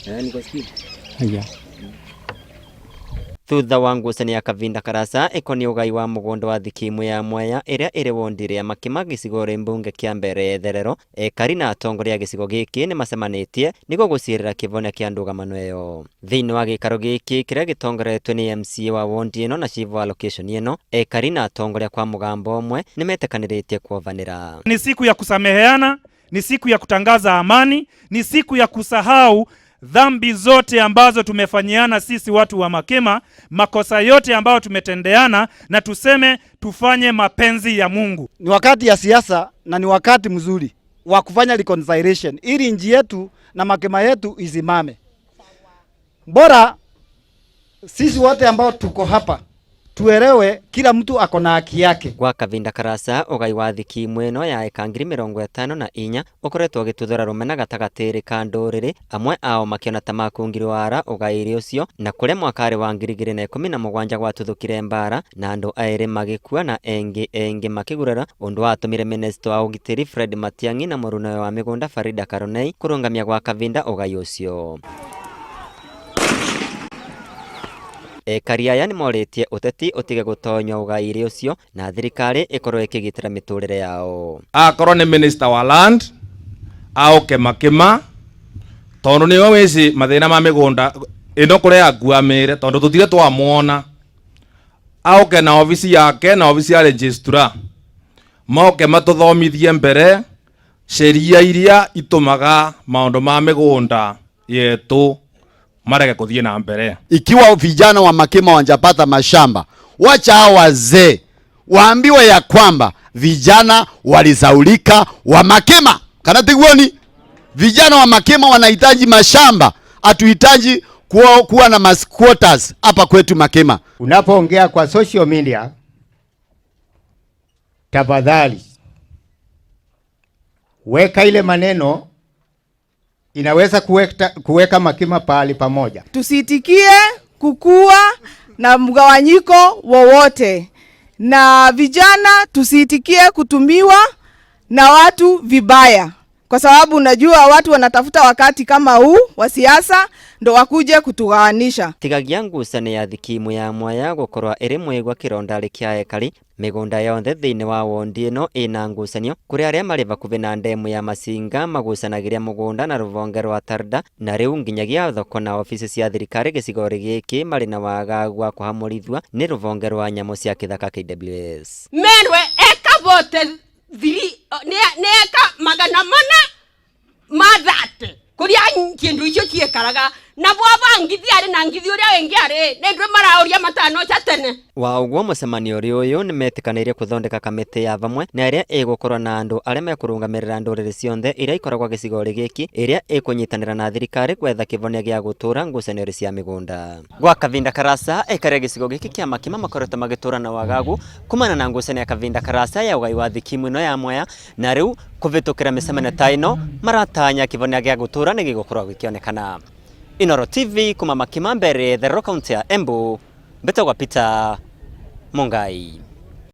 Niko sikia. Haya. Thutha wa ngucanio ya Kavinda Karasa ikoni ugai wa mugondo wa thikimu ya Mwea iria iri wondire ya Makima gicigo ri mbunge kia mbere Therero ekari na atongoria gicigo giki ni macemanitie nigo gucirira kivone kia ndugamano iyo thiini wa gikaro giki kiria gitongoretwe ni MCA wa wondi ino na chief wa location ino ekari na atongoria kwa mugambo umwe ni metekaniritie kuovanira. Ni siku ya kusameheana, ni siku ya kutangaza amani, ni siku ya kusahau dhambi zote ambazo tumefanyiana sisi watu wa Makema, makosa yote ambayo tumetendeana, na tuseme tufanye mapenzi ya Mungu. Ni wakati ya siasa na ni wakati mzuri wa kufanya reconciliation ili nchi yetu na Makema yetu izimame. Bora sisi wote ambao tuko hapa tuelewe kila mtu ako na haki yake. Gwa Kavinda Karasa ugai wa thikimu ino ya ekangiri 54 ukoretwo gituthura rumena gatagatiri ka nduriri amwe ao makiona ta makungirwara ugairi ucio na kuria mwakari wa 2017 gwatuthukire mbara na andu airi magikua na engi makigurara undu watumire minister wa ugitiri Fred Matiang'i na murunawe wa migunda Farida Karonei kurungamia gwa Kavinda ugai ucio. Ekari aya ni moritie uteti utige gutonya ugairi ucio na thirikari ikorwo ikigitira miturire yao. Akorwo ni minister wa land auke Makema tondu ni wezi mathina ma migunda ino kuria akuamire tondu tutire twamuona auke na ofisi yake na ofisi ya registrar moke matuthomithie mbere sheria iria itumaga maundu ma migunda yetu mareke kuthie na mbere. Ikiwa vijana wa Makema wanjapata mashamba, wacha hao wazee waambiwe ya kwamba vijana walizaulika wa Makema. Kana tiguoni vijana wa Makema wanahitaji mashamba, hatuhitaji kuwa na squatters hapa kwetu Makema. Unapoongea kwa social media, tafadhali weka ile maneno inaweza kuweka Makema pahali pamoja. Tusitikie kukua na mgawanyiko wowote, na vijana tusitikie kutumiwa na watu vibaya, kwa sababu unajua watu wanatafuta wakati kama huu wa siasa ndo wakuje kutugawanisha. Tigagia ngucanio ya thikimu ya Mwea gukorwa iri mwigwa kirondari kia ekari migunda yonthe thiini wa wondi ino ina ngucanio kuri aria mari vakuvi na ndemu ya Masinga magucanagiria mugunda na ruvonge rwa Tarda na riu nginyagia thoko na ofisi cia thirikari gicigori giki mari na wagagu wa kuhamurithwa ni ruvonge rwa nyamu cia kithaka KWS. Merwe eka vote ne eka magana mana madate kuria kindu icio kiekaraga na bwaba ngithi ari na ngithi uria wengi ari nendwe marauria matano chatene. Wa uguo mucemanio ri uyu ni metikanirie kuthondeka kamiti ya vamwe na iria igukorwa na andu aria mekurungamirira nduriri cionthe iria ikoragwa gicigori giki iria ikunyitanira na thirikari gwetha kivonia gia gutura ngucanio ri cia migunda. Gwa Kavinda Karasa ekari gicigo giki kia Makema makoretwo magitura na wagagu kumana na ngucanio ya Kavinda Karasa ya ugai wa thikimu ino ya Mwea na riu kuvitukira micemanio ta ino maratanya kivonia gia gutura ni gigukorwa gikionekana. Inoro TV kuma Makema mbere Therero kaunti ya Embu, Betagwa Peter Mungai.